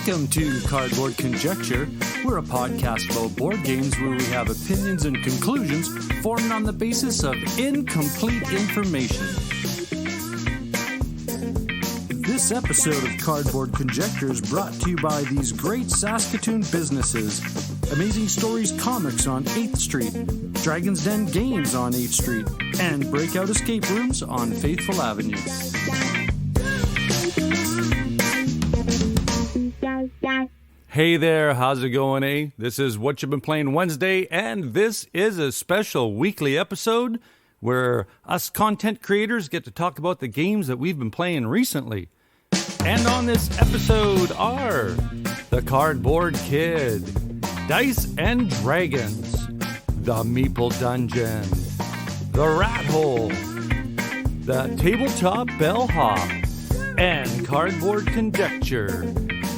Welcome to Cardboard Conjecture. We're a podcast about board games where we have opinions and conclusions formed on the basis of incomplete information. This episode of Cardboard Conjecture is brought to you by these great Saskatoon businesses: Amazing Stories Comics on 8th Street, Dragon's Den Games on 8th Street, and Breakout Escape Rooms on Faithful Avenue. Hey there, how's it going, eh? This is What You've Been Playing Wednesday, and this is a special weekly episode where us content creators get to talk about the games that we've been playing recently. And on this episode are The Cardboard Kid, Dice and Dragons, The Meeple Dungeon, The Rat Hole, The Tabletop Bellhop, and Cardboard Conjecture.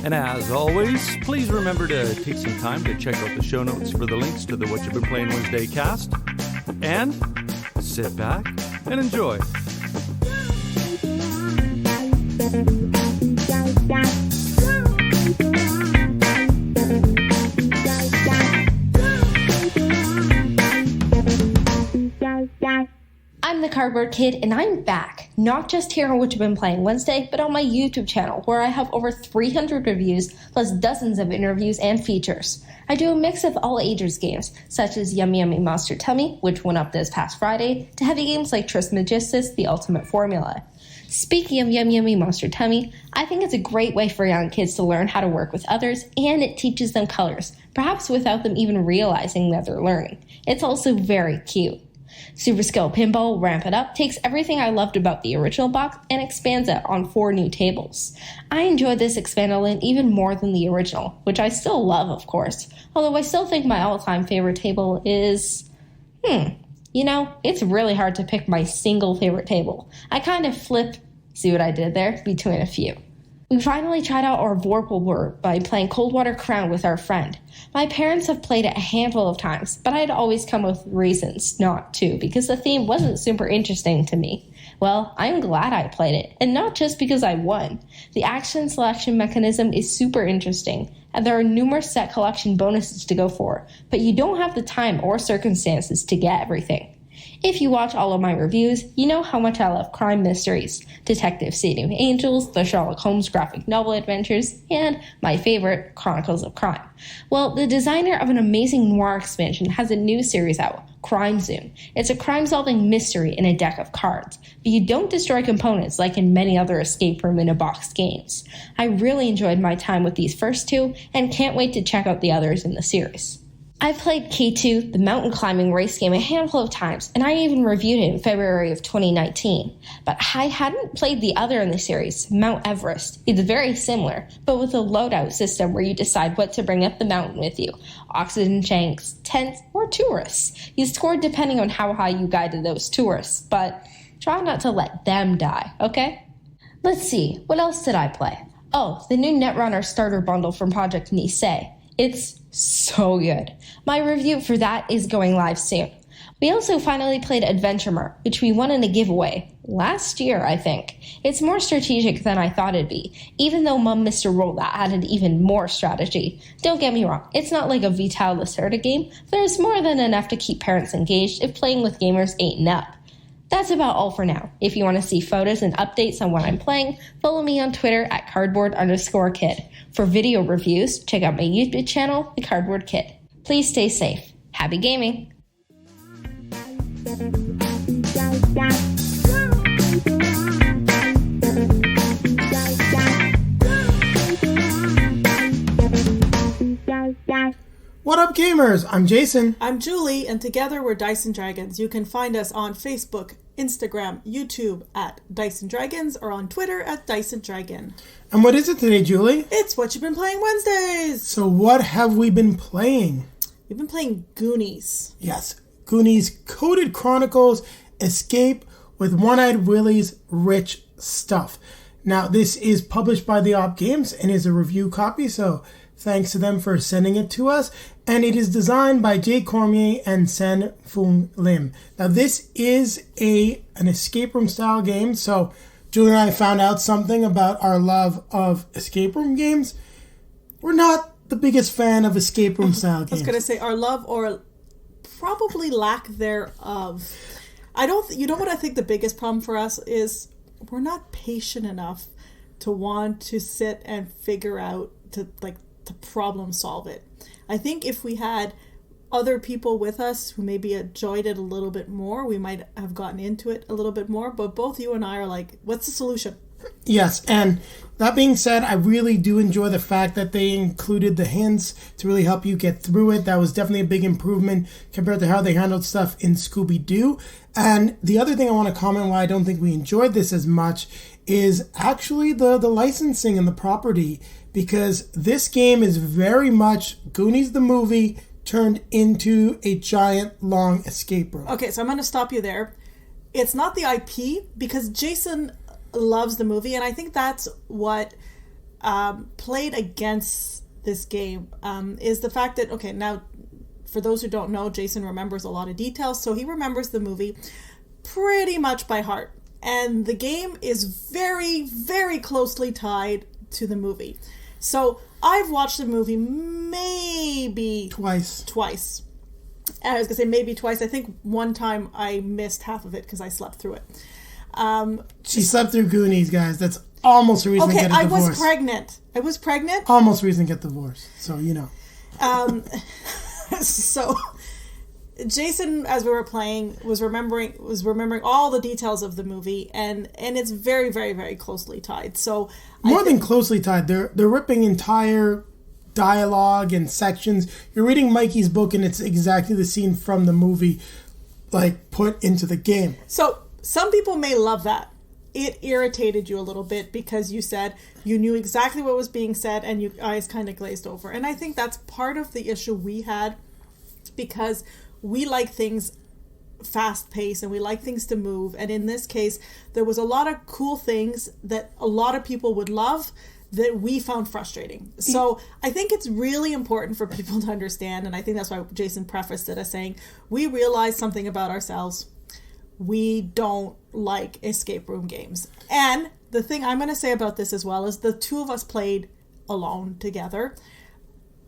And as always, please remember to take some time to check out the show notes for the links to the What You've Been Playing Wednesday cast. And sit back and enjoy. I'm the Cardboard Kid, and I'm back, not just here on What You've Been Playing Wednesday, but on my YouTube channel, where I have over 300 reviews, plus dozens of interviews and features. I do a mix of all ages games, such as Yummy Yummy Monster Tummy, which went up this past Friday, to heavy games like Trismegistus, The Ultimate Formula. Speaking of Yummy Yummy Monster Tummy, I think it's a great way for young kids to learn how to work with others, and it teaches them colors, perhaps without them even realizing that they're learning. It's also very cute. Super Skill Pinball Ramp It Up takes everything I loved about the original box and expands it on 4 new tables. I enjoyed this expanded line even more than the original, which I still love, of course, although I still think my all-time favorite table is... it's really hard to pick my single favorite table. I kind of flip, see what I did there, between a few. We finally tried out our Vorpal board by playing Coldwater Crown with our friend. My parents have played it a handful of times, but I'd always come with reasons not to, because the theme wasn't super interesting to me. Well, I'm glad I played it, and not just because I won. The action selection mechanism is super interesting, and there are numerous set collection bonuses to go for, but you don't have the time or circumstances to get everything. If you watch all of my reviews, you know how much I love crime mysteries, Detective City of Angels, the Sherlock Holmes graphic novel adventures, and my favorite, Chronicles of Crime. Well, the designer of an amazing noir expansion has a new series out, Crime Zoom. It's a crime-solving mystery in a deck of cards, but you don't destroy components like in many other escape room in a box games. I really enjoyed my time with these first 2, and can't wait to check out the others in the series. I've played K2, the mountain climbing race game, a handful of times, and I even reviewed it in February of 2019. But I hadn't played the other in the series, Mount Everest. It's very similar, but with a loadout system where you decide what to bring up the mountain with you. Oxygen tanks, tents, or tourists. You score depending on how high you guided those tourists, but try not to let them die, okay? Let's see, what else did I play? Oh, the new Netrunner starter bundle from Project Nice. It's so good. My review for that is going live soon. We also finally played Adventure Mart, which we won in a giveaway last year, I think. It's more strategic than I thought it'd be, even though Mum Mr. Roll that added even more strategy. Don't get me wrong, it's not like a Vital Lacerda game, but there's more than enough to keep parents engaged if playing with gamers 8 and up. That's about all for now. If you want to see photos and updates on what I'm playing, follow me on Twitter at cardboard_kid. For video reviews, check out my YouTube channel, The Cardboard Kid. Please stay safe. Happy gaming! What up, gamers? I'm Jayson. I'm Julie, and together we're Dice and Dragons. You can find us on Facebook, Instagram, YouTube at Dice and Dragons, or on Twitter at Dice and Dragon. And what is it today, Julie? It's What You've Been Playing Wednesdays! So what have we been playing? We've been playing Goonies. Yes, Goonies Coded Chronicles Escape with One-Eyed Willie's Rich Stuff. Now, this is published by the Op Games and is a review copy, so thanks to them for sending it to us. And it is designed by Jay Cormier and Sen Fung Lim. Now, this is an escape room style game, so Julie and I found out something about our love of escape room games. we're not the biggest fan of escape room style games. I was going to say our love or probably lack thereof. You know what I think the biggest problem for us is? We're not patient enough to want to sit and figure out to problem solve it. I think if we had other people with us who maybe enjoyed it a little bit more, we might have gotten into it a little bit more. But both you and I are like, what's the solution? Yes, and that being said, I really do enjoy the fact that they included the hints to really help you get through it. That was definitely a big improvement compared to how they handled stuff in Scooby-Doo. And the other thing I want to comment why I don't think we enjoyed this as much is actually the licensing and the property, because this game is very much Goonies the movie turned into a giant, long escape room. Okay, so I'm going to stop you there. It's not the IP, because Jayson loves the movie, and I think that's what played against this game, is the fact that, okay, now, for those who don't know, Jayson remembers a lot of details, so he remembers the movie pretty much by heart. And the game is very, very closely tied to the movie. So I've watched the movie maybe Twice. And I was going to say maybe twice. I think one time I missed half of it because I slept through it. She slept through Goonies, guys. That's almost a reason to get a divorce. I was pregnant. Almost a reason to get divorced. So, you know. So Jayson, as we were playing, was remembering all the details of the movie, and it's very, very, very closely tied. So more than closely tied, they're ripping entire dialogue and sections. You're reading Mikey's book, and it's exactly the scene from the movie, like, put into the game. So some people may love that. It irritated you a little bit because you said you knew exactly what was being said and your eyes kind of glazed over. And I think that's part of the issue we had, because we like things fast-paced and we like things to move. And in this case, there was a lot of cool things that a lot of people would love that we found frustrating. So I think it's really important for people to understand, and I think that's why Jayson prefaced it as saying, we realize something about ourselves. We don't like escape room games. And the thing I'm going to say about this as well is the two of us played alone together.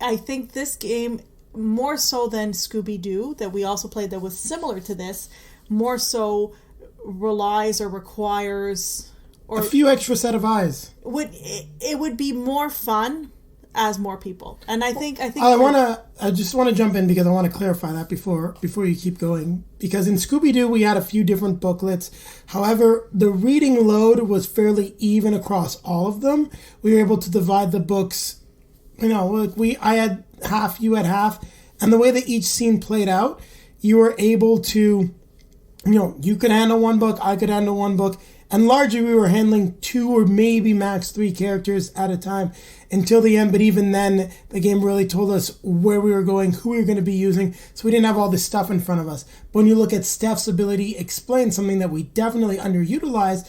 I think this game, more so than Scooby-Doo, that we also played that was similar to this, more so relies or requires... or a few extra set of eyes. It would be more fun as more people. And I think I just want to jump in because I want to clarify that before you keep going. Because in Scooby-Doo, we had a few different booklets. However, the reading load was fairly even across all of them. We were able to divide the books. You know, I had half, you had half. And the way that each scene played out, you were able to, you know, you could handle one book, I could handle one book. And largely we were handling 2 or maybe max 3 characters at a time until the end. But even then, the game really told us where we were going, who we were going to be using. So we didn't have all this stuff in front of us. But when you look at Steph's ability, explain something that we definitely underutilized.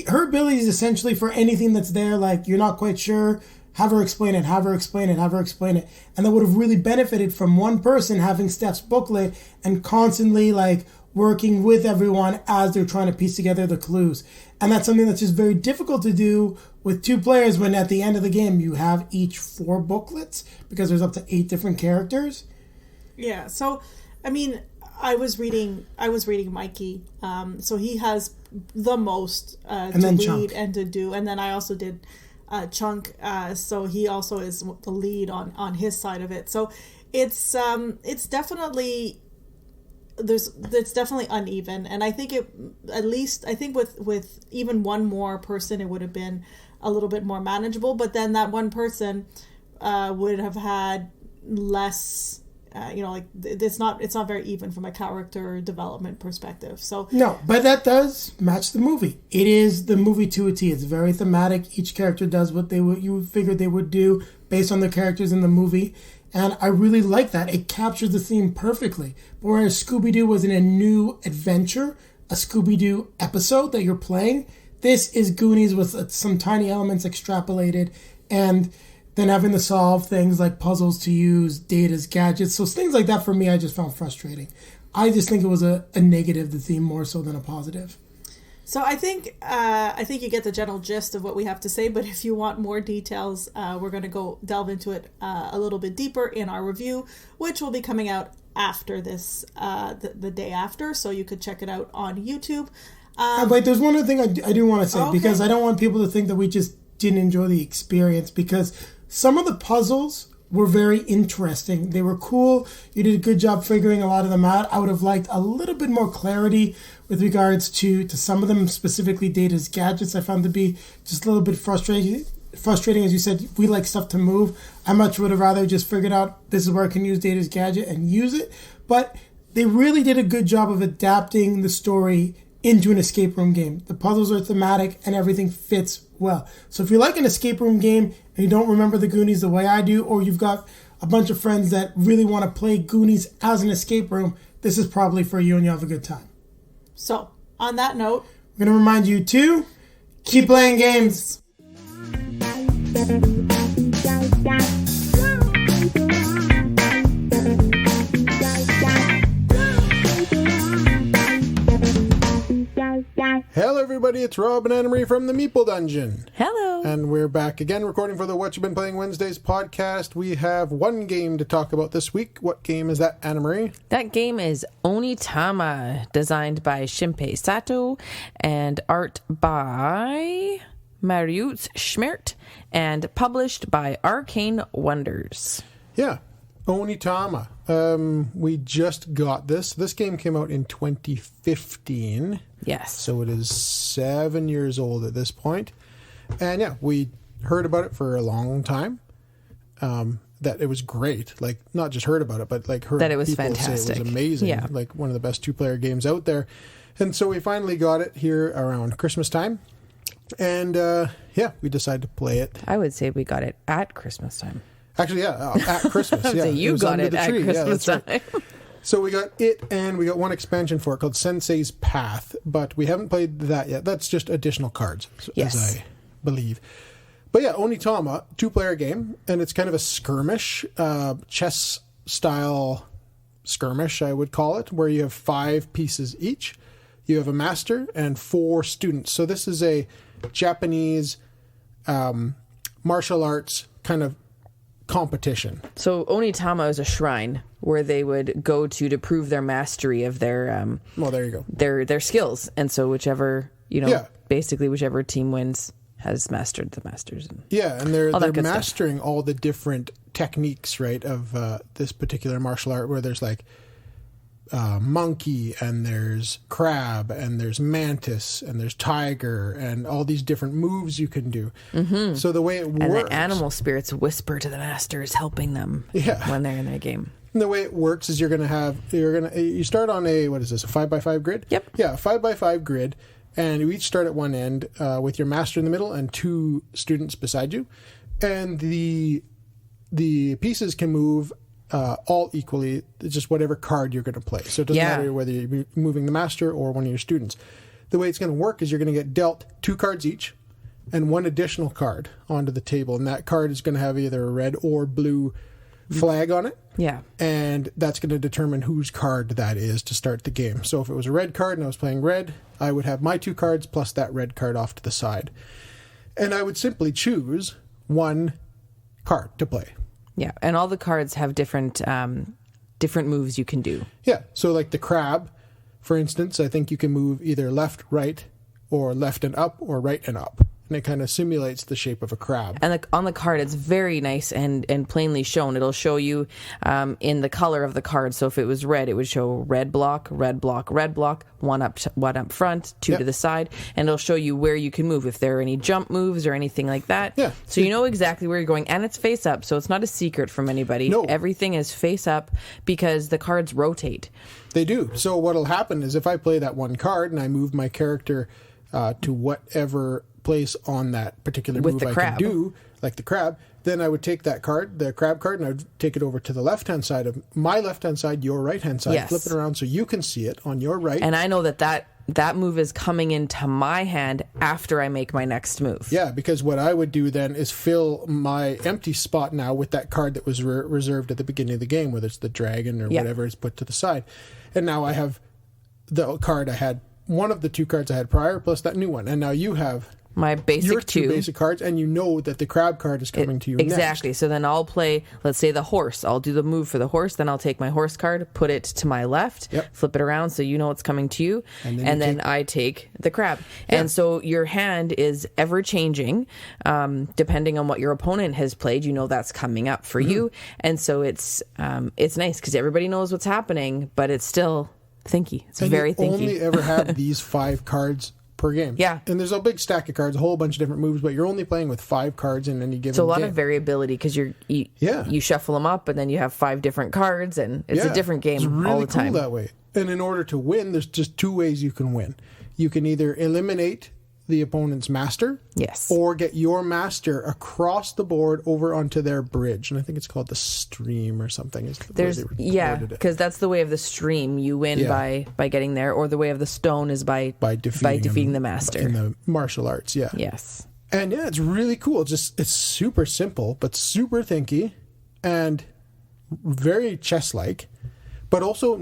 Her ability is essentially for anything that's there, like you're not quite sure, have her explain it, have her explain it, have her explain it. And that would have really benefited from one person having Steph's booklet and constantly like working with everyone as they're trying to piece together the clues. And that's something that's just very difficult to do with 2 players when at the end of the game you have each 4 booklets because there's up to 8 different characters. Yeah, so I mean, I was reading Mikey, so he has the most to read Chunk. and to do, and then I also did Chunk, so he also is the lead on his side of it. So it's definitely it's definitely uneven, and I think with even one more person it would have been a little bit more manageable, but then that one person would have had less it's not very even from a character development perspective. So no, but that does match the movie. It is the movie to a T. It's very thematic. Each character does what you figured they would do based on the characters in the movie. And I really like that. It captures the theme perfectly. But whereas Scooby-Doo was in a new adventure, a Scooby-Doo episode that you're playing, this is Goonies with some tiny elements extrapolated and then having to solve things like puzzles to use, Data's gadgets. So things like that for me, I just found frustrating. I just think it was a negative, the theme, more so than a positive. So I think you get the general gist of what we have to say, but if you want more details, we're going to go delve into it a little bit deeper in our review, which will be coming out after this, the day after, so you could check it out on YouTube. But there's one other thing I do want to say, because I don't want people to think that we just didn't enjoy the experience, because some of the puzzles were very interesting. They were cool. You did a good job figuring a lot of them out. I would have liked a little bit more clarity with regards to some of them, specifically Data's gadgets. I found to be just a little bit frustrating. As you said, we like stuff to move. I much would have rather just figured out this is where I can use Data's gadget and use it. But they really did a good job of adapting the story into an escape room game. The puzzles are thematic and everything fits well. So if you like an escape room game and you don't remember the Goonies the way I do, or you've got a bunch of friends that really want to play Goonies as an escape room, this is probably for you and you'll have a good time. So, on that note, we're going to remind you to keep playing games. Hello everybody, it's Rob and Anna-Marie from the Meeple Dungeon. Hello. And we're back again recording for the What You Been Playing Wednesdays podcast. We have one game to talk about this week. What game is that, Anna-Marie? That game is Onitama, designed by Shinpei Sato and art by Mariusz Schmert and published by Arcane Wonders. Yeah, Onitama. We just got this. This game came out in 2015. Yes. So it is 7 years old at this point. And yeah, we heard about it for a long time. That it was great. Like, not just heard about it, but like heard that it was people fantastic. say it was amazing. Yeah. Like one of the best two-player games out there. And so we finally got it here around Christmas time. And yeah, we decided to play it. I would say we got it at Christmas time. Actually, yeah, at Christmas. Yeah, so you got it at Christmas time. Right. So we got it, and we got one expansion for it called Sensei's Path, but we haven't played that yet. That's just additional cards, yes, as I believe. But yeah, Onitama, two-player game, and it's kind of a skirmish, chess-style skirmish, I would call it, where you have 5 pieces each. You have a master and 4 students. So this is a Japanese martial arts kind of competition. So Onitama is a shrine where they would go to prove their mastery of their well, there you go. Their skills. And so whichever, basically whichever team wins has mastered the masters. And and they're mastering stuff. all the different techniques, right, of this particular martial art, where there's like monkey, and there's crab, and there's mantis, and there's tiger, and all these different moves you can do. Mm-hmm. So the way it works, and the animal spirits whisper to the masters, helping them when they're in their game. And the way it works is you start on a 5x5 grid. Yep. Yeah, 5x5 grid, and you each start at one end with your master in the middle and 2 students beside you, and the pieces can move all equally. It's just whatever card you're going to play. So it doesn't matter whether you're moving the master or one of your students. The way it's going to work is you're going to get dealt 2 cards each and 1 additional card onto the table. And that card is going to have either a red or blue flag on it. Yeah. And that's going to determine whose card that is to start the game. So if it was a red card and I was playing red, I would have my 2 cards plus that red card off to the side. And I would simply choose 1 card to play. Yeah, and all the cards have different moves you can do. Yeah, so like the crab, for instance, I think you can move either left, right, or left and up, or right and up. And it kind of simulates the shape of a crab. And on the card, it's very nice and plainly shown. It'll show you in the color of the card. So if it was red, it would show red block, red block, red block, one up front, 2 to the side. And it'll show you where you can move, if there are any jump moves or anything like that. Yeah. So you know exactly where you're going. And it's face up, so it's not a secret from anybody. No. Everything is face up because the cards rotate. They do. So what'll happen is if I play that 1 card and I move my character to whatever place on that particular move I can do, like the crab, then I would take that card, the crab card, and I would take it over to the left-hand side of my left-hand side, your right-hand side, flip it around so you can see it on your right. And I know that move is coming into my hand after I make my next move. Yeah, because what I would do then is fill my empty spot now with that card that was reserved at the beginning of the game, whether it's the dragon or whatever is put to the side. And now I have the card I had one of the 2 cards I had prior plus that new one, and now you have my basic your 2 2 basic cards, and you know that the crab card is coming to you exactly. next. So then I'll play, let's say, the horse. I'll do the move for the horse, then I'll take my horse card, put it to my left, flip it around so you know it's coming to you, and then I take the crab. And so your hand is ever changing depending on what your opponent has played. You know that's coming up for you, and so it's nice because everybody knows what's happening, but it's still thinky. It's very thinky. You only ever have these 5 cards per game. Yeah. And there's a big stack of cards, a whole bunch of different moves, but you're only playing with 5 cards in any given game. So a lot of variability because you shuffle them up and then you have 5 different cards and it's a different game it's really all the time. Cool that way. And in order to win, there's just 2 ways you can win. You can either eliminate the opponent's master, yes, or get your master across the board over onto their bridge, and I think it's called the stream or something. Because that's the way of the stream. You win by getting there, or the way of the stone is by defeating the master in the martial arts. Yes, and it's really cool. It's super simple but super thinky and very chess-like, but also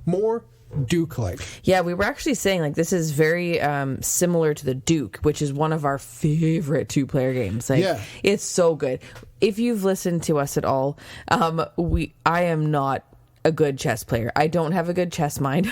more Duke-like. Yeah, we were actually saying like this is very similar to the Duke, which is one of our favorite 2-player games. It's so good. If you've listened to us at all, I am not a good chess player. I don't have a good chess mind.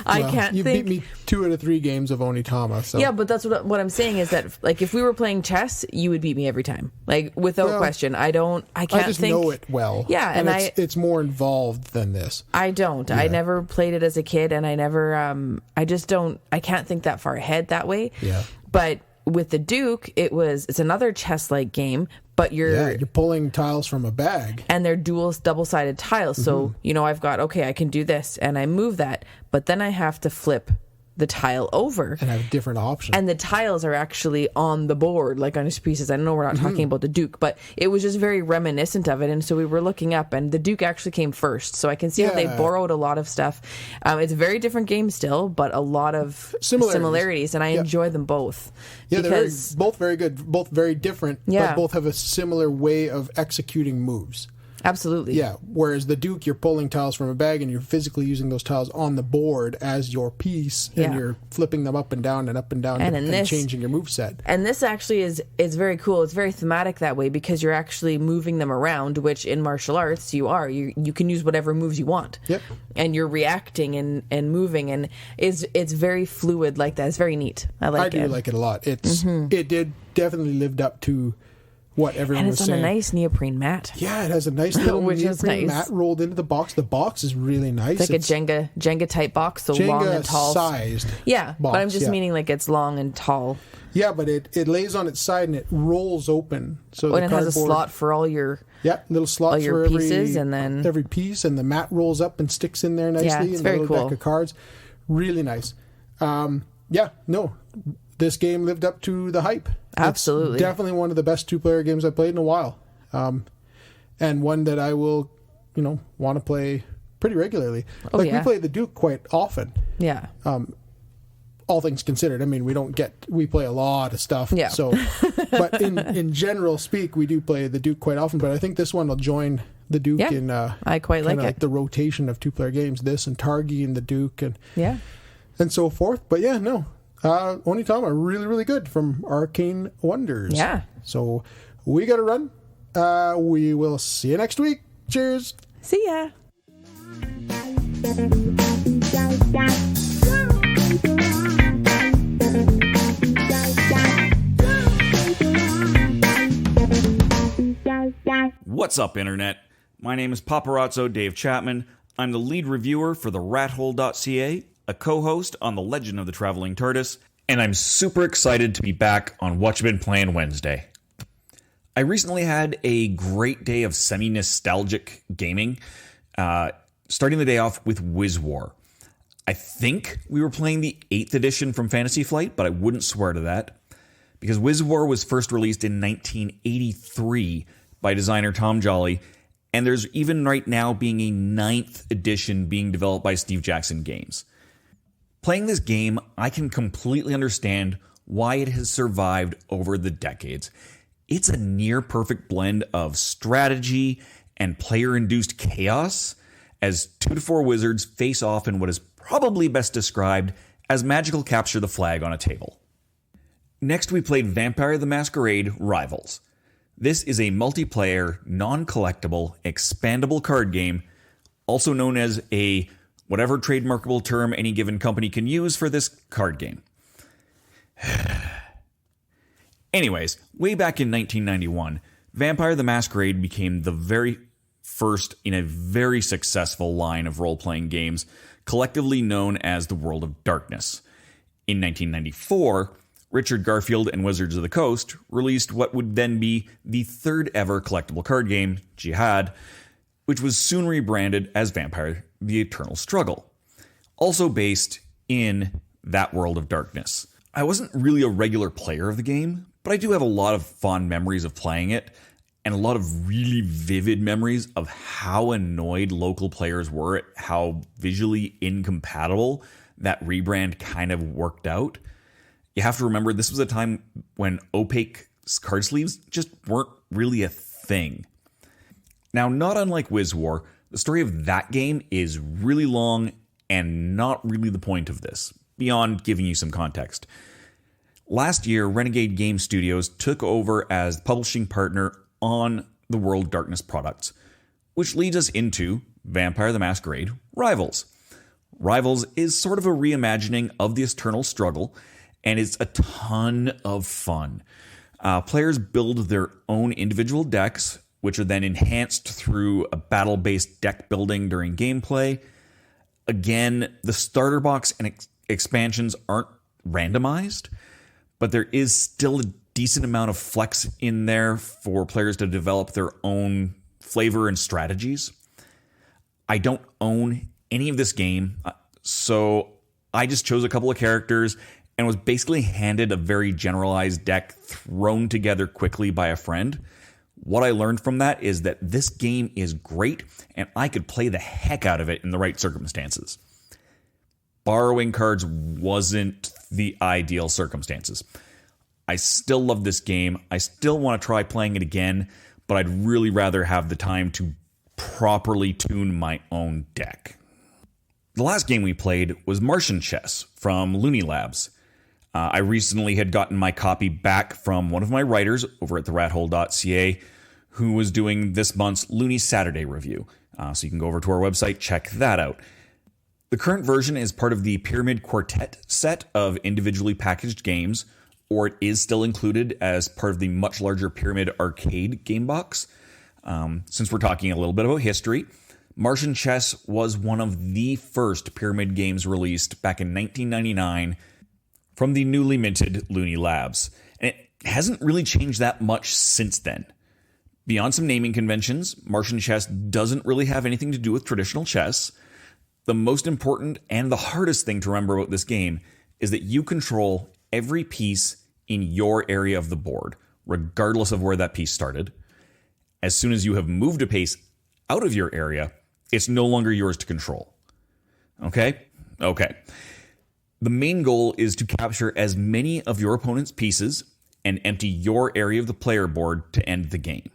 I can't think. You beat me 2 out of 3 games of Onitama. So. Yeah, but that's what I'm saying is that like if we were playing chess, you would beat me every time, like without question. I can't. I just know it well. Yeah, and it's more involved than this. I don't. Yeah. I never played it as a kid, and I never. I just don't. I can't think that far ahead that way. Yeah, but with the Duke, it's another chess-like game, but you're pulling tiles from a bag, and they're double-sided tiles. So I've got I can do this, and I move that, but then I have to flip the tile over and have different options, and the tiles are actually on the board like on pieces. I know we're not talking about the Duke, but it was just very reminiscent of it, and so we were looking up, and the Duke actually came first, so I can see how they borrowed a lot of stuff. It's a very different game still, but a lot of similarities, and I enjoy them both. They're both very good, both very different, but both have a similar way of executing moves. Absolutely. Yeah, whereas the Duke, you're pulling tiles from a bag and you're physically using those tiles on the board as your piece, and you're flipping them up and down and changing your moveset. And this actually is very cool. It's very thematic that way because you're actually moving them around, which in martial arts you can use whatever moves you want. Yep. And you're reacting and moving, and it's very fluid like that. It's very neat. I do like it a lot. It definitely lived up to what everyone was saying. And it's on a nice neoprene mat. Yeah, it has a nice little neoprene mat rolled into the box. The box is really nice. It's like a Jenga type box, so Jenga long and tall. Sized. Yeah, box, but I'm just meaning like it's long and tall. Yeah, but it lays on its side and it rolls open. So it has a slot for all your little slots all your for pieces, and then every piece, and the mat rolls up and sticks in there nicely. Yeah, it's very little cool. Deck of cards, really nice. This game lived up to the hype. Absolutely. It's definitely one of the best 2-player games I've played in a while. And one that I will, want to play pretty regularly. We play the Duke quite often. Yeah. All things considered. I mean, we play a lot of stuff. Yeah. So, but in general speak, we do play the Duke quite often. But I think this one will join the Duke in I quite like it. The rotation of 2-player games. This and Targi and the Duke and so forth. But Onitama, really, really good from Arcane Wonders. Yeah. So we got to run. We will see you next week. Cheers. See ya. What's up, Internet? My name is Paparazzo Dave Chapman. I'm the lead reviewer for the rathole.ca, a co-host on The Legend of the Traveling TARDIS, and I'm super excited to be back on Whatcha Been Playing Wednesday. I recently had a great day of semi-nostalgic gaming, starting the day off with Wiz War. I think we were playing the 8th edition from Fantasy Flight, but I wouldn't swear to that, because Wiz War was first released in 1983 by designer Tom Jolly, and there's even right now being a 9th edition being developed by Steve Jackson Games. Playing this game, I can completely understand why it has survived over the decades. It's a near-perfect blend of strategy and player-induced chaos as 2 to 4 wizards face off in what is probably best described as magical capture the flag on a table. Next, we played Vampire the Masquerade Rivals. This is a multiplayer, non-collectible, expandable card game, also known as a whatever trademarkable term any given company can use for this card game. Anyways, way back in 1991, Vampire the Masquerade became the very first in a very successful line of role-playing games, collectively known as the World of Darkness. In 1994, Richard Garfield and Wizards of the Coast released what would then be the third ever collectible card game, Jihad, which was soon rebranded as Vampire the Eternal Struggle, also based in that World of Darkness. I wasn't really a regular player of the game, but I do have a lot of fond memories of playing it, and a lot of really vivid memories of how annoyed local players were at how visually incompatible that rebrand kind of worked out. You have to remember, this was a time when opaque card sleeves just weren't really a thing. Now, not unlike Wiz War, the story of that game is really long and not really the point of this, beyond giving you some context. Last year, Renegade Game Studios took over as publishing partner on the World Darkness products, which leads us into Vampire the Masquerade Rivals. Rivals is sort of a reimagining of the Eternal Struggle, and it's a ton of fun. Players build their own individual decks, which are then enhanced through a battle-based deck building during gameplay. Again, the starter box and expansions aren't randomized, but there is still a decent amount of flex in there for players to develop their own flavor and strategies. I don't own any of this game, so I just chose a couple of characters and was basically handed a very generalized deck thrown together quickly by a friend. What I learned from that is that this game is great, and I could play the heck out of it in the right circumstances. Borrowing cards wasn't the ideal circumstances. I still love this game. I still want to try playing it again, but I'd really rather have the time to properly tune my own deck. The last game we played was Martian Chess from Looney Labs. I recently had gotten my copy back from one of my writers over at therathole.ca who was doing this month's Looney Saturday review. So you can go over to our website, check that out. The current version is part of the Pyramid Quartet set of individually packaged games, or it is still included as part of the much larger Pyramid Arcade game box. Since we're talking a little bit about history, Martian Chess was one of the first Pyramid games released back in 1999 from the newly minted Looney Labs. And it hasn't really changed that much since then. Beyond some naming conventions, Martian Chess doesn't really have anything to do with traditional chess. The most important and the hardest thing to remember about this game is that you control every piece in your area of the board, regardless of where that piece started. As soon as you have moved a piece out of your area, it's no longer yours to control. Okay. The main goal is to capture as many of your opponent's pieces and empty your area of the player board to end the game.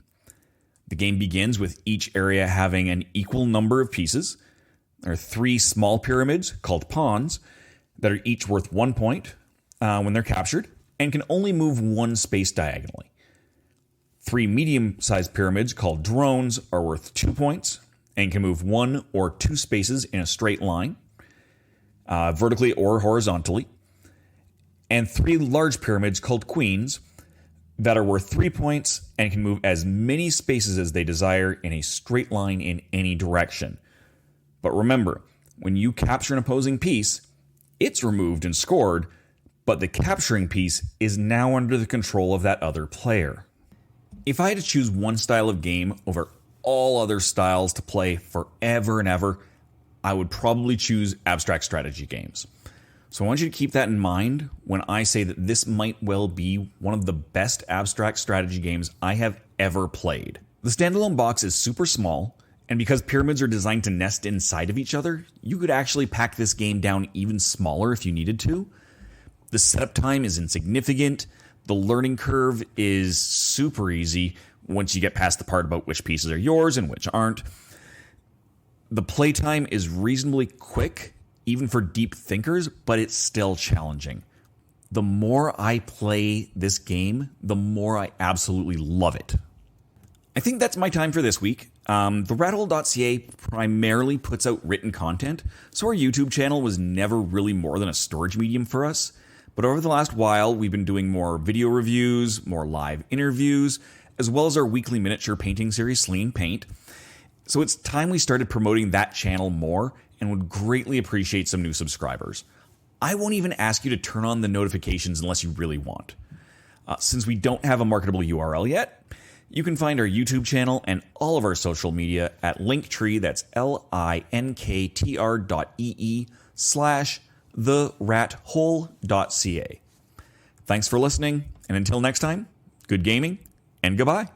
The game begins with each area having an equal number of pieces. There are 3 small pyramids called pawns that are each worth 1 point when they're captured and can only move 1 space diagonally. 3 medium-sized pyramids called drones are worth 2 points and can move 1 or 2 spaces in a straight line, vertically or horizontally. And 3 large pyramids called queens that are worth 3 points and can move as many spaces as they desire in a straight line in any direction. But remember, when you capture an opposing piece, it's removed and scored, but the capturing piece is now under the control of that other player. If I had to choose one style of game over all other styles to play forever and ever, I would probably choose abstract strategy games. So I want you to keep that in mind when I say that this might well be one of the best abstract strategy games I have ever played. The standalone box is super small, and because pyramids are designed to nest inside of each other, you could actually pack this game down even smaller if you needed to. The setup time is insignificant. The learning curve is super easy once you get past the part about which pieces are yours and which aren't. The playtime is reasonably quick, even for deep thinkers, but it's still challenging. The more I play this game, the more I absolutely love it. I think that's my time for this week. The rathole.ca primarily puts out written content, so our YouTube channel was never really more than a storage medium for us. But over the last while, we've been doing more video reviews, more live interviews, as well as our weekly miniature painting series, Slinging Paint. So it's time we started promoting that channel more and would greatly appreciate some new subscribers. I won't even ask you to turn on the notifications unless you really want. Since we don't have a marketable URL yet, you can find our YouTube channel and all of our social media at Linktree, that's linktr.ee/therathole.ca. Thanks for listening, and until next time, good gaming and goodbye.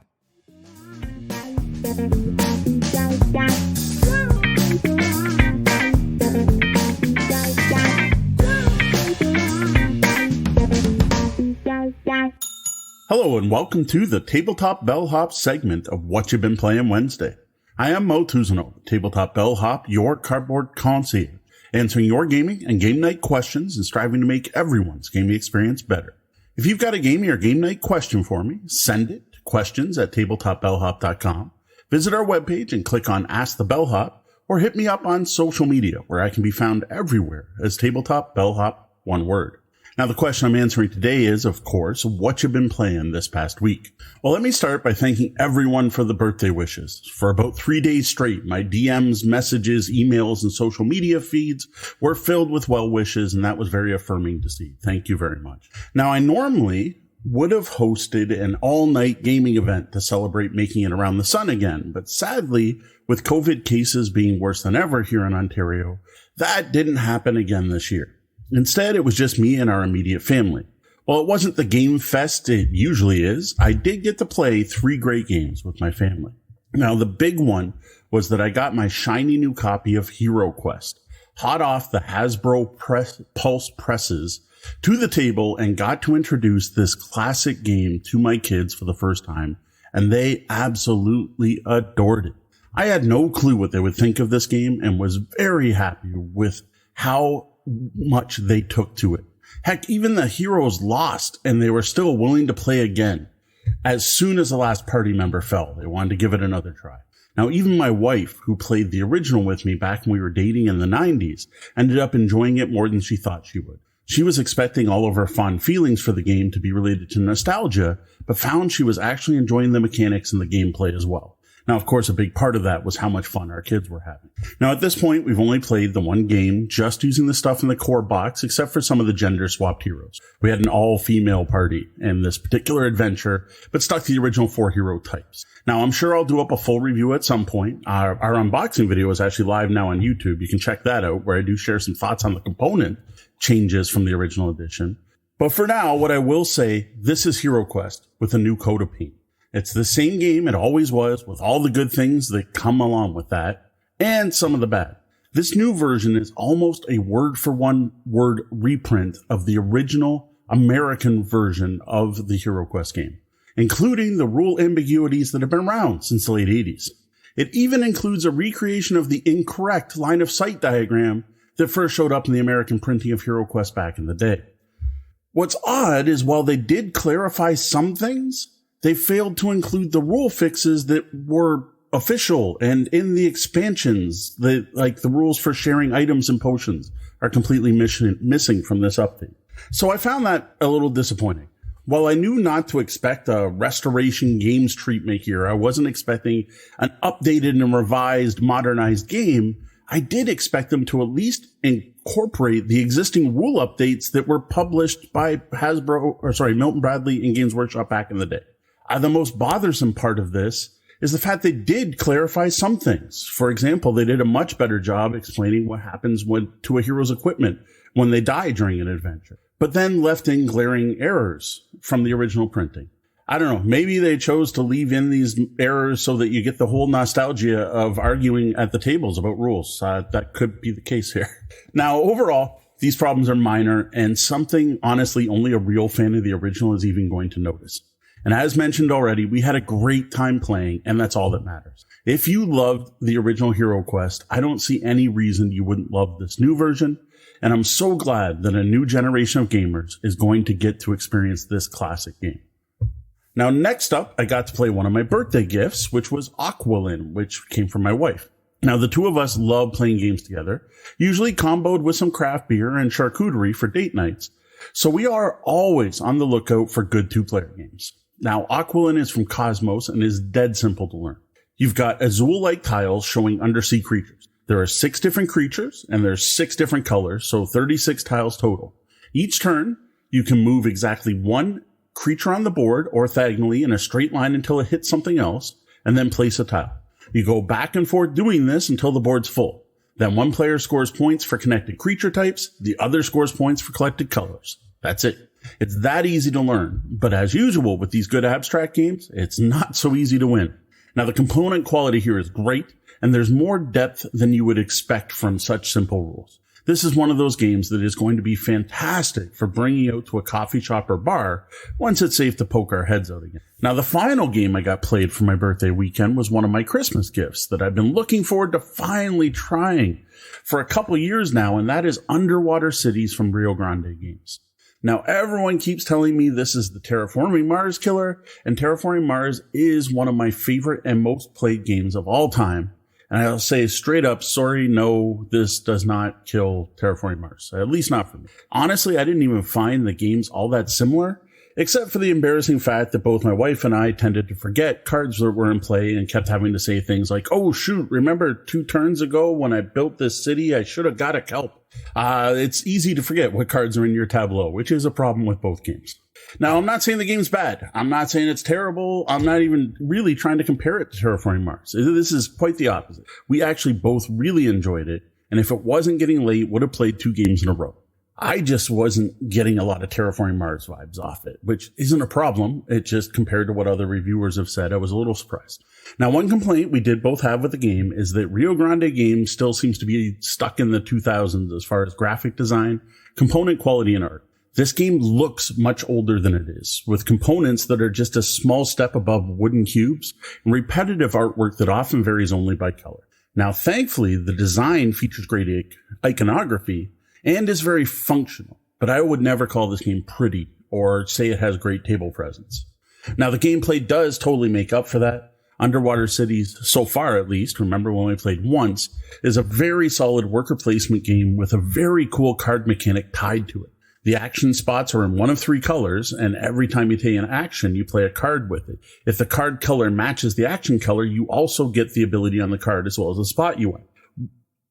Hello and welcome to the Tabletop Bellhop segment of What You've Been Playing Wednesday. I am Moe T, Tabletop Bellhop, your cardboard concierge, answering your gaming and game night questions and striving to make everyone's gaming experience better. If you've got a gaming or game night question for me, send it to questions@tabletopbellhop.com. Visit our webpage and click on Ask the Bellhop, or hit me up on social media where I can be found everywhere as Tabletop Bellhop, one word. Now, the question I'm answering today is, of course, what you've been playing this past week. Well, let me start by thanking everyone for the birthday wishes. For about 3 days straight, my DMs, messages, emails, and social media feeds were filled with well wishes, and that was very affirming to see. Thank you very much. Now, I normally would have hosted an all-night gaming event to celebrate making it around the sun again, but sadly, with COVID cases being worse than ever here in Ontario, that didn't happen again this year. Instead, it was just me and our immediate family. While it wasn't the game fest it usually is, I did get to play 3 great games with my family. Now, the big one was that I got my shiny new copy of Hero Quest, hot off the Hasbro Pulse presses, to the table and got to introduce this classic game to my kids for the first time, and they absolutely adored it. I had no clue what they would think of this game and was very happy with how much they took to it. Heck, even the heroes lost and they were still willing to play again. As soon as the last party member fell, they wanted to give it another try. Now, even my wife, who played the original with me back when we were dating in the 90s, ended up enjoying it more than she thought she would. She was expecting all of her fond feelings for the game to be related to nostalgia, but found she was actually enjoying the mechanics and the gameplay as well. Now, of course, a big part of that was how much fun our kids were having. Now, at this point, we've only played the one game, just using the stuff in the core box, except for some of the gender-swapped heroes. We had an all-female party in this particular adventure, but stuck to the original 4 hero types. Now, I'm sure I'll do up a full review at some point. Our unboxing video is actually live now on YouTube. You can check that out, where I do share some thoughts on the component changes from the original edition. But for now, what I will say, this is Hero Quest with a new coat of paint. It's the same game it always was, with all the good things that come along with that, and some of the bad. This new version is almost a word-for-word reprint of the original American version of the Hero Quest game, including the rule ambiguities that have been around since the late 80s. It even includes a recreation of the incorrect line of sight diagram that first showed up in the American printing of Hero Quest back in the day. What's odd is while they did clarify some things, they failed to include the rule fixes that were official, and in the expansions, like the rules for sharing items and potions are completely missing from this update. So I found that a little disappointing. While I knew not to expect a restoration games treatment here, I wasn't expecting an updated and revised, modernized game. I did expect them to at least incorporate the existing rule updates that were published by Milton Bradley and Games Workshop back in the day. The most bothersome part of this is the fact they did clarify some things. For example, they did a much better job explaining what happens to a hero's equipment when they die during an adventure, but then left in glaring errors from the original printing. I don't know, maybe they chose to leave in these errors so that you get the whole nostalgia of arguing at the tables about rules. That could be the case here. Now, overall, these problems are minor and something, honestly, only a real fan of the original is even going to notice. And as mentioned already, we had a great time playing, and that's all that matters. If you loved the original Hero Quest, I don't see any reason you wouldn't love this new version. And I'm so glad that a new generation of gamers is going to get to experience this classic game. Now, next up, I got to play one of my birthday gifts, which was Aqualin, which came from my wife. Now, the two of us love playing games together, usually comboed with some craft beer and charcuterie for date nights. So we are always on the lookout for good two-player games. Now, Aqualin is from Cosmos and is dead simple to learn. You've got Azul-like tiles showing undersea creatures. There are 6 different creatures, and there's 6 different colors, so 36 tiles total. Each turn, you can move exactly one creature on the board orthogonally in a straight line until it hits something else, and then place a tile. You go back and forth doing this until the board's full. Then one player scores points for connected creature types, the other scores points for collected colors. That's it. It's that easy to learn, but as usual with these good abstract games, it's not so easy to win. Now, the component quality here is great, and there's more depth than you would expect from such simple rules. This is one of those games that is going to be fantastic for bringing out to a coffee shop or bar once it's safe to poke our heads out again. Now, the final game I got played for my birthday weekend was one of my Christmas gifts that I've been looking forward to finally trying for a couple years now, and that is Underwater Cities from Rio Grande Games. Now, everyone keeps telling me this is the Terraforming Mars killer, and Terraforming Mars is one of my favorite and most played games of all time. And I'll say straight up, sorry, no, this does not kill Terraforming Mars. At least not for me. Honestly, I didn't even find the games all that similar, except for the embarrassing fact that both my wife and I tended to forget cards that were in play and kept having to say things like, oh, shoot, remember 2 turns ago when I built this city, I should have got a kelp. It's easy to forget what cards are in your tableau, which is a problem with both games. Now, I'm not saying the game's bad. I'm not saying it's terrible. I'm not even really trying to compare it to Terraforming Mars. This is quite the opposite. We actually both really enjoyed it, and if it wasn't getting late, would have played 2 games in a row. I just wasn't getting a lot of Terraforming Mars vibes off it, which isn't a problem. It just, compared to what other reviewers have said, I was a little surprised. Now, one complaint we did both have with the game is that Rio Grande Games still seems to be stuck in the 2000s as far as graphic design, component quality, and art. This game looks much older than it is, with components that are just a small step above wooden cubes and repetitive artwork that often varies only by color. Now, thankfully, the design features great iconography and is very functional, but I would never call this game pretty or say it has great table presence. Now, the gameplay does totally make up for that. Underwater Cities, so far at least, remember when we played once, is a very solid worker placement game with a very cool card mechanic tied to it. The action spots are in one of 3 colors, and every time you take an action, you play a card with it. If the card color matches the action color, you also get the ability on the card as well as the spot you win.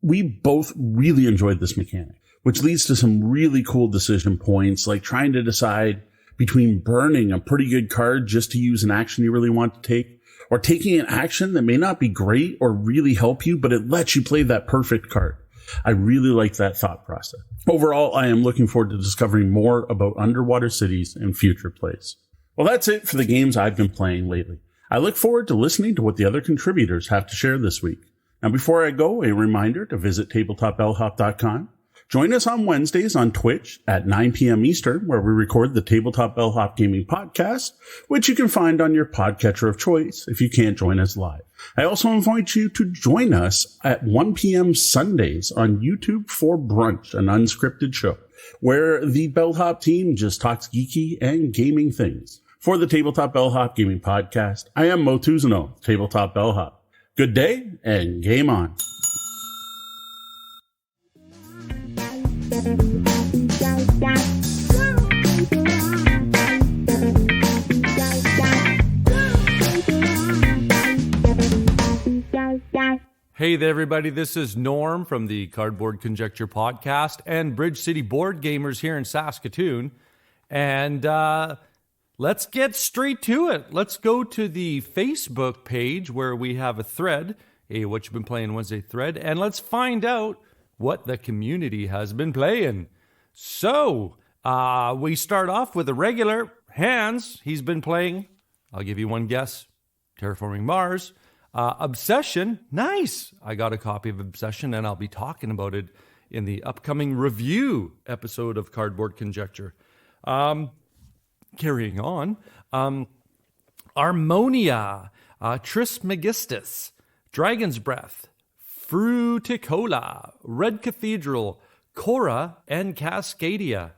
We both really enjoyed this mechanic, which leads to some really cool decision points, like trying to decide between burning a pretty good card just to use an action you really want to take, or taking an action that may not be great or really help you, but it lets you play that perfect card. I really like that thought process. Overall, I am looking forward to discovering more about Underwater Cities in future plays. Well, that's it for the games I've been playing lately. I look forward to listening to what the other contributors have to share this week. Now, before I go, a reminder to visit tabletopbellhop.com. Join us on Wednesdays on Twitch at 9 p.m. Eastern, where we record the Tabletop Bellhop Gaming Podcast, which you can find on your podcatcher of choice if you can't join us live. I also invite you to join us at 1 p.m. Sundays on YouTube for Brunch, an unscripted show, where the Bellhop team just talks geeky and gaming things. For the Tabletop Bellhop Gaming Podcast, I am Moe T, Tabletop Bellhop. Good day, and game on. Hey there, everybody. This is Norm from the Cardboard Conjecture podcast and Bridge City Board Gamers here in Saskatoon. And let's get straight to it. Let's go to the Facebook page where we have a thread, a What You've Been Playing Wednesday thread, and let's find out what the community has been playing. So, we start off with a regular, Hans. He's been playing, I'll give you one guess, Terraforming Mars. Obsession, nice. I got a copy of Obsession, and I'll be talking about it in the upcoming review episode of Cardboard Conjecture. Carrying on, Armonia, Trismegistus, Dragon's Breath, Fruticola, Red Cathedral, Cora, and Cascadia.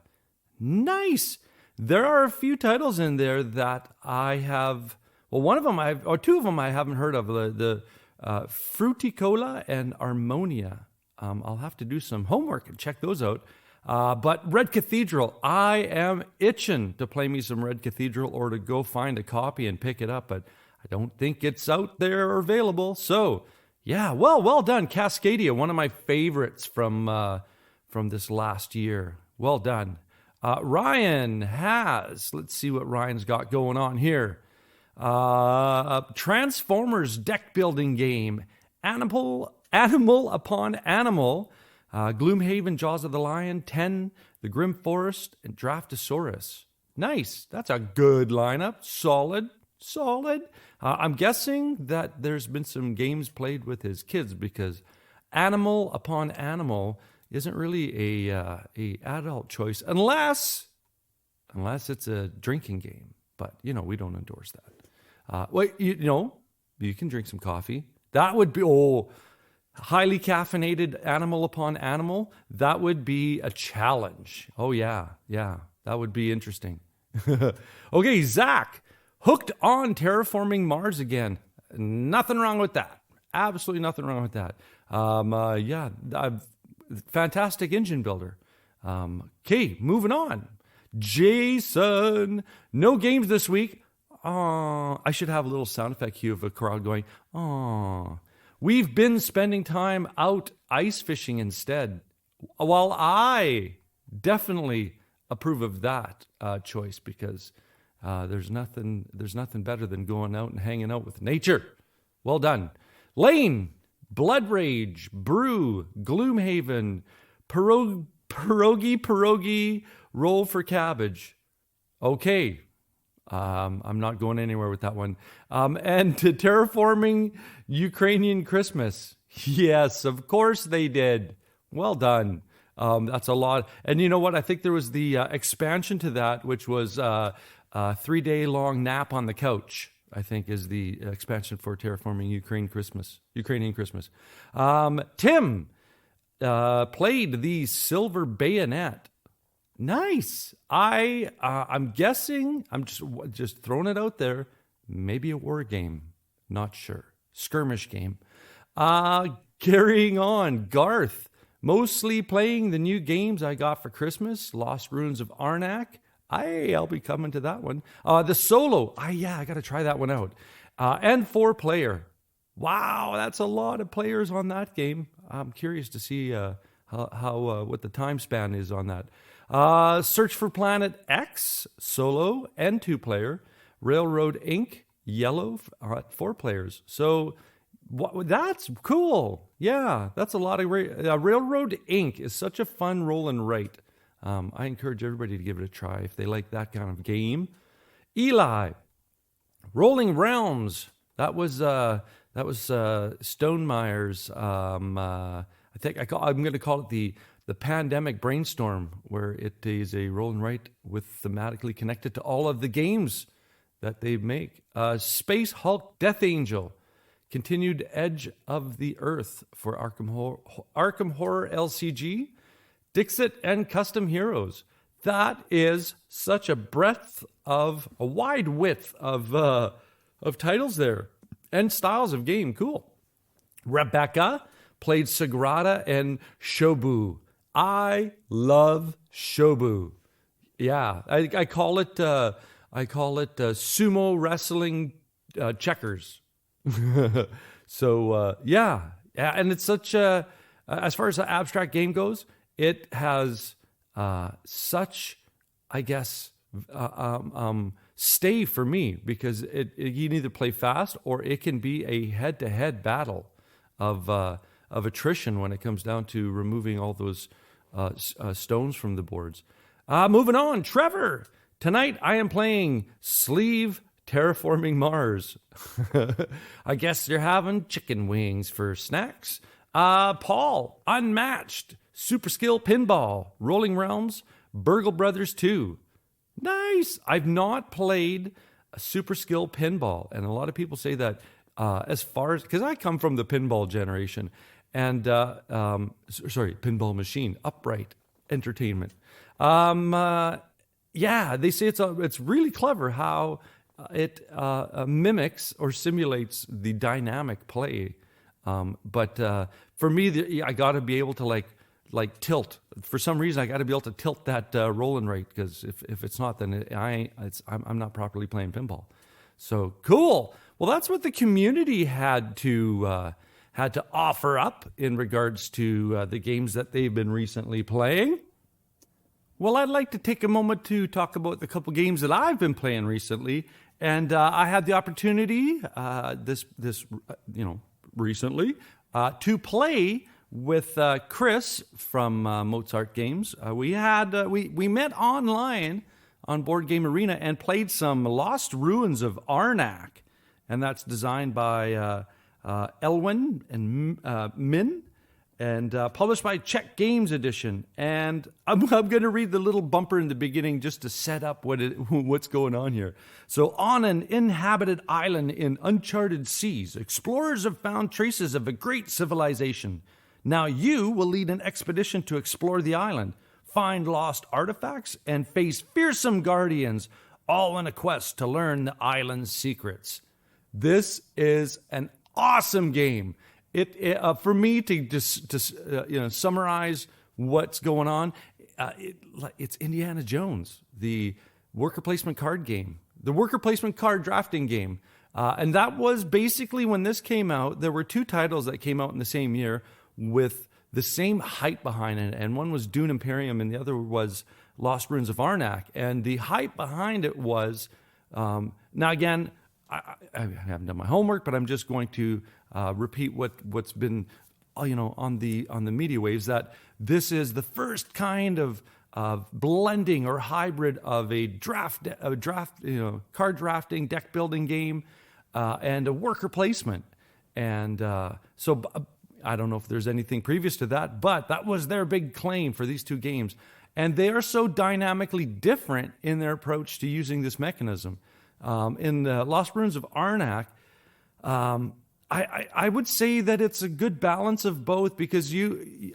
Nice. There are a few titles in there that I have. Well, one of them two of them I haven't heard of. The Fruticola and Armonia. I'll have to do some homework and check those out. But Red Cathedral, I am itching to play me some Red Cathedral or to go find a copy and pick it up, but I don't think it's out there or available. So, yeah, well done, Cascadia, one of my favorites from this last year. Well done. Ryan has, let's see what Ryan's got going on here. Transformers deck building game, Animal Upon Animal, Gloomhaven, Jaws of the Lion, 10, The Grim Forest, and Draftosaurus. Nice. That's a good lineup. Solid. I'm guessing that there's been some games played with his kids because Animal Upon Animal isn't really a adult choice unless it's a drinking game. But, we don't endorse that. You can drink some coffee. That would be, highly caffeinated Animal Upon Animal. That would be a challenge. Oh, yeah. That would be interesting. Okay, Zach, hooked on Terraforming Mars again. Nothing wrong with that. Absolutely nothing wrong with that. Fantastic engine builder. Okay, moving on. Jayson, no games this week. I should have a little sound effect cue of a crowd going, "Aw." We've been spending time out ice fishing instead. While I definitely approve of that choice because there's nothing better than going out and hanging out with nature. Well done. Lane, Blood Rage, Brew, Gloomhaven, Pierogi, Roll for Cabbage. Okay. I'm not going anywhere with that one. And to Terraforming Ukrainian Christmas. Yes, of course they did. Well done. That's a lot. And you know what? I think there was the expansion to that, which was a 3-day-long nap on the couch, I think is the expansion for Terraforming Ukrainian Christmas. Tim played the Silver Bayonet. Nice. I'm guessing, I'm just throwing it out there, maybe a war game. Not sure. Skirmish game. Carrying on, Garth, mostly playing the new games I got for Christmas, Lost Ruins of Arnak. I'll be coming to that one. The Solo, I got to try that one out. And 4-player. Wow, that's a lot of players on that game. I'm curious to see how what the time span is on that. Search for Planet X, solo and 2-player. Railroad Inc., yellow, 4 players. So that's cool. Yeah, that's a lot of Railroad Inc. is such a fun roll and write. I encourage everybody to give it a try if they like that kind of game. Eli, Rolling Realms. That was Stonemeyer's. I think I'm going to call it the Pandemic Brainstorm, where it is a roll and write with thematically connected to all of the games that they make. Space Hulk Death Angel, Continued Edge of the Earth for Arkham Horror LCG, Dixit, and Custom Heroes. That is such a wide width of titles there and styles of game. Cool. Rebecca played Sagrada and Shobu. I love Shobu. Yeah, I call it sumo wrestling checkers. So and it's such a as far as the abstract game goes, it has such, I guess, stay for me because you can either play fast or it can be a head-to-head battle of attrition when it comes down to removing all those stones from the boards. Moving on, Trevor. Tonight I am playing Sleeve Terraforming Mars. I guess you're having chicken wings for snacks. Paul, Unmatched, Super Skill Pinball, Rolling Realms, Burgle Brothers 2. Nice. I've not played super skill pinball. And a lot of people say that as far as, because I come from the pinball generation, and pinball machine, upright entertainment. Yeah, they say it's really clever how it mimics or simulates the dynamic play. But for me, I got to be able to like tilt. For some reason, I got to be able to tilt that rolling rate, because if it's not, then I'm not properly playing pinball. So cool. Well, that's what the community had to offer up in regards to the games that they've been recently playing. Well, I'd like to take a moment to talk about the couple games that I've been playing recently, and I had the opportunity recently to play with Chris from Mozart Games. We met online on Board Game Arena and played some Lost Ruins of Arnak, and that's designed by Elwin and Min, and published by Czech Games Edition. And I'm going to read the little bumper in the beginning just to set up what's going on here. So, on an inhabited island in uncharted seas, explorers have found traces of a great civilization. Now you will lead an expedition to explore the island, find lost artifacts, and face fearsome guardians, all in a quest to learn the island's secrets. This is an awesome game. For me to just summarize what's going on, it's Indiana Jones, the worker placement card game, the worker placement card drafting game. And that was basically when this came out. There were two titles that came out in the same year with the same hype behind it. And one was Dune Imperium and the other was Lost Ruins of Arnak. And the hype behind it was, now again, I haven't done my homework, but I'm just going to repeat what's been, on the media waves, that this is the first kind of blending or hybrid of a draft, card drafting, deck building game, and a worker placement. And so I don't know if there's anything previous to that, but that was their big claim for these two games. And they are so dynamically different in their approach to using this mechanism. In Lost Ruins of Arnak, I would say that it's a good balance of both, because you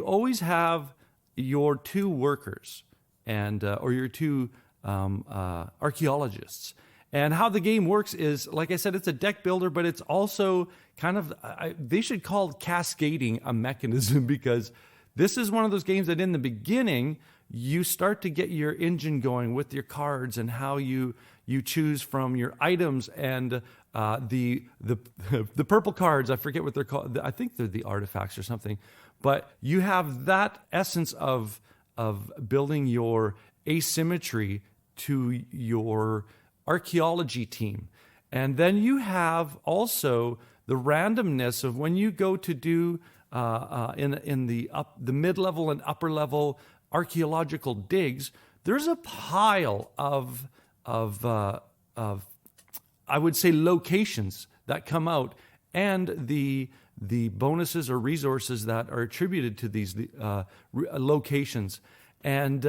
always have your two workers and or your two archaeologists. And how the game works is, like I said, it's a deck builder, but it's also kind of, they should call it cascading a mechanism, because this is one of those games that in the beginning, you start to get your engine going with your cards and how you choose from your items, and the purple cards, I forget what they're called. I think they're the artifacts or something. But you have that essence of building your asymmetry to your archaeology team. And then you have also the randomness of when you go to do in the mid-level and upper-level archaeological digs, there's a pile of I would say locations that come out, and the bonuses or resources that are attributed to these locations. And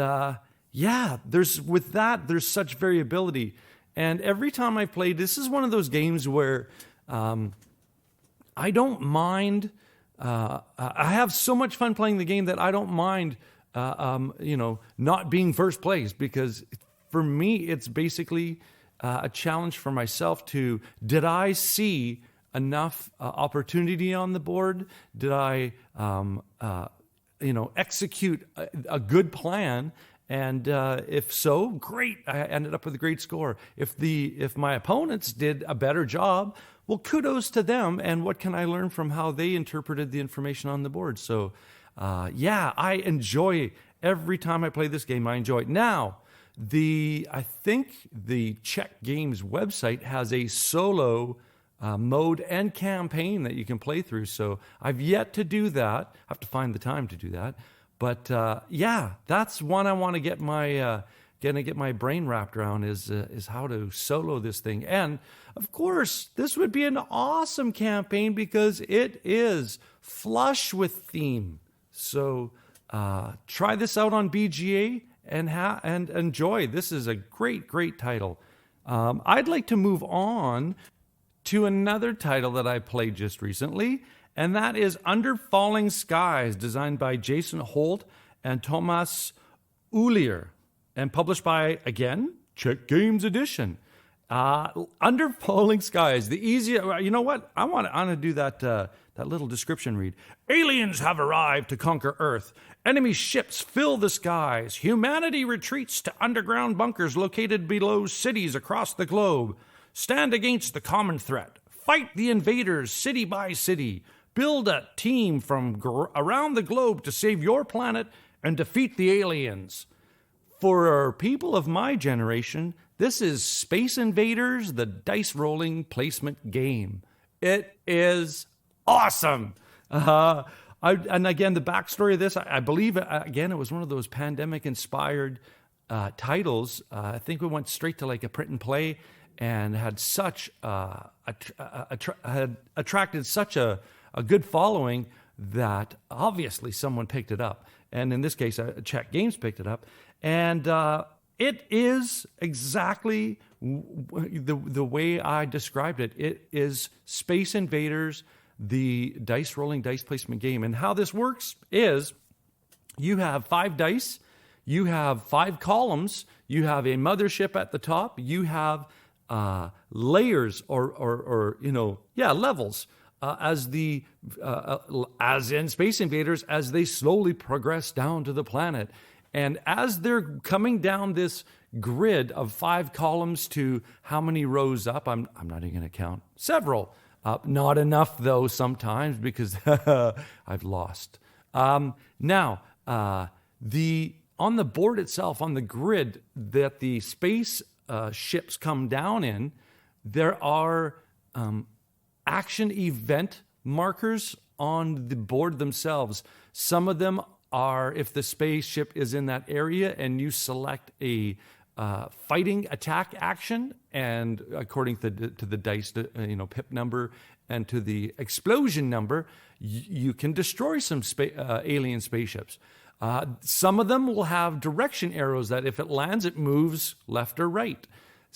there's such variability. And every time I played, this is one of those games where I don't mind. I have so much fun playing the game that I don't mind, not being first place, because for me, it's basically a challenge for myself to, did I see enough opportunity on the board? Did I, execute a good plan? And if so, great. I ended up with a great score. If my opponents did a better job, well, kudos to them. And what can I learn from how they interpreted the information on the board? So, I enjoy every time I play this game. I enjoy it. Now, I think the Czech Games website has a solo mode and campaign that you can play through. So I've yet to do that. I have to find the time to do that. But that's one I want to get my brain wrapped around is how to solo this thing. And of course, this would be an awesome campaign because it is flush with theme. So try this out on BGA and enjoy. This is a great title. I'd like to move on to another title that I played just recently, and that is Under Falling Skies, designed by Jayson Holt and Thomas Ulier, and published by, again, Czech Games Edition. Under Falling Skies, the easier. You know what? I want to do that little description read. Aliens have arrived to conquer Earth. Enemy ships fill the skies. Humanity retreats to underground bunkers located below cities across the globe. Stand against the common threat. Fight the invaders city by city. Build a team from around the globe to save your planet and defeat the aliens. For people of my generation, this is Space Invaders, the dice rolling placement game. It is awesome. And again, the backstory of this, I believe, again, it was one of those pandemic-inspired titles. I think we went straight to like a print and play, and had such had attracted such a good following that obviously someone picked it up. And in this case, Czech Games picked it up. And it is exactly the way I described it. It is Space Invaders, the dice rolling, dice placement game. And how this works is you have 5 dice, you have 5 columns, you have a mothership at the top, you have layers or levels as in Space Invaders, as they slowly progress down to the planet. And as they're coming down this grid of 5 columns to how many rows up, I'm not even going to count, several. Not enough, though, sometimes, because I've lost. Now, on the board itself, on the grid that the space ships come down in, there are action event markers on the board themselves. Some of them are if the spaceship is in that area and you select a fighting attack action, and according to the dice, pip number and to the explosion number, you can destroy some alien spaceships. Some of them will have direction arrows that if it lands, it moves left or right.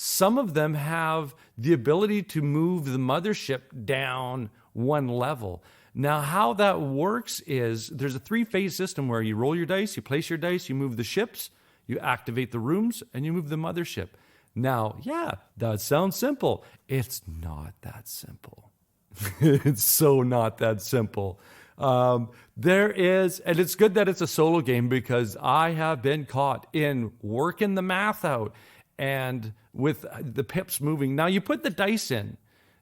Some of them have the ability to move the mothership down one level. Now, how that works is there's a 3-phase system where you roll your dice, you place your dice, you move the ships, you activate the rooms, and you move the mothership. Now, yeah, that sounds simple. It's not that simple. It's so not that simple. There is, and it's good that it's a solo game, because I have been caught in working the math out and with the pips moving. Now, you put the dice in.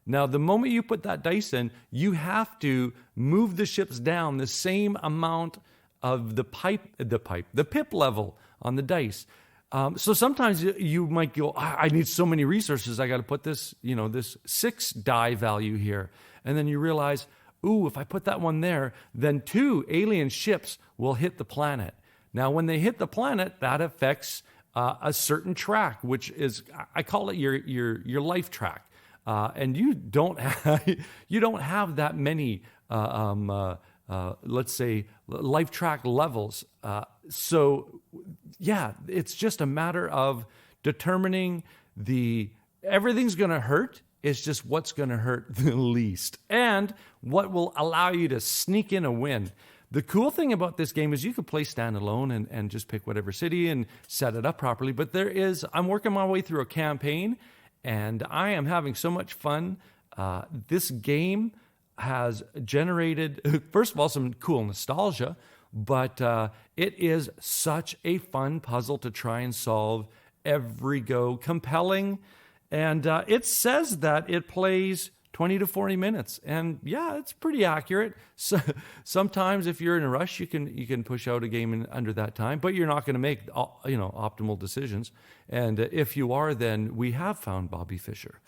Now, the moment you put that dice in, you have to move the ships down the same amount of the pip level on the dice. So sometimes you might go, I need so many resources. I got to put this, this 6 die value here. And then you realize, if I put that one there, then 2 alien ships will hit the planet. Now, when they hit the planet, that affects a certain track, which is, I call it your life track. And you don't have that many, let's say, life track levels. So, yeah, it's just a matter of determining everything's going to hurt. It's just what's going to hurt the least and what will allow you to sneak in a win. The cool thing about this game is you can play standalone and just pick whatever city and set it up properly. But I'm working my way through a campaign, and I am having so much fun. This game has generated, first of all, some cool nostalgia, but it is such a fun puzzle to try and solve every go. Compelling, and it says that it plays 20 to 40 minutes, and yeah, it's pretty accurate. So sometimes, if you're in a rush, you can push out a game in under that time, but you're not going to make optimal decisions. And if you are, then we have found Bobby Fischer.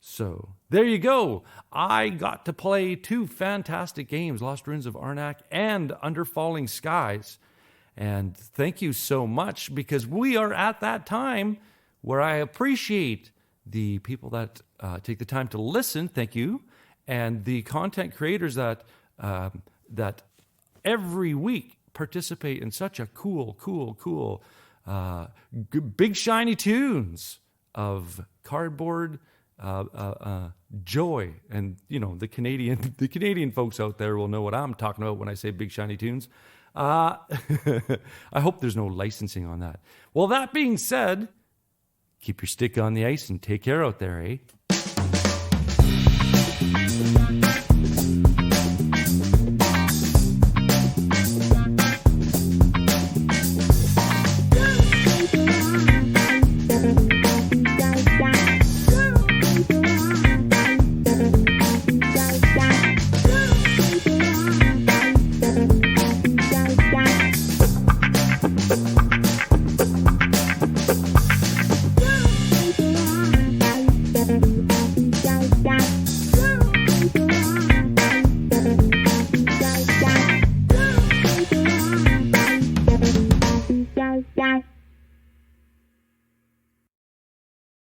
So there you go. I got to play 2 fantastic games, Lost Ruins of Arnak and Under Falling Skies. And thank you so much, because we are at that time where I appreciate the people that take the time to listen. Thank you. And the content creators that every week participate in such a cool, big shiny tunes. of cardboard joy. And, the Canadian folks out there will know what I'm talking about when I say big shiny tunes. I hope there's no licensing on that. Well, that being said, keep your stick on the ice and take care out there, eh?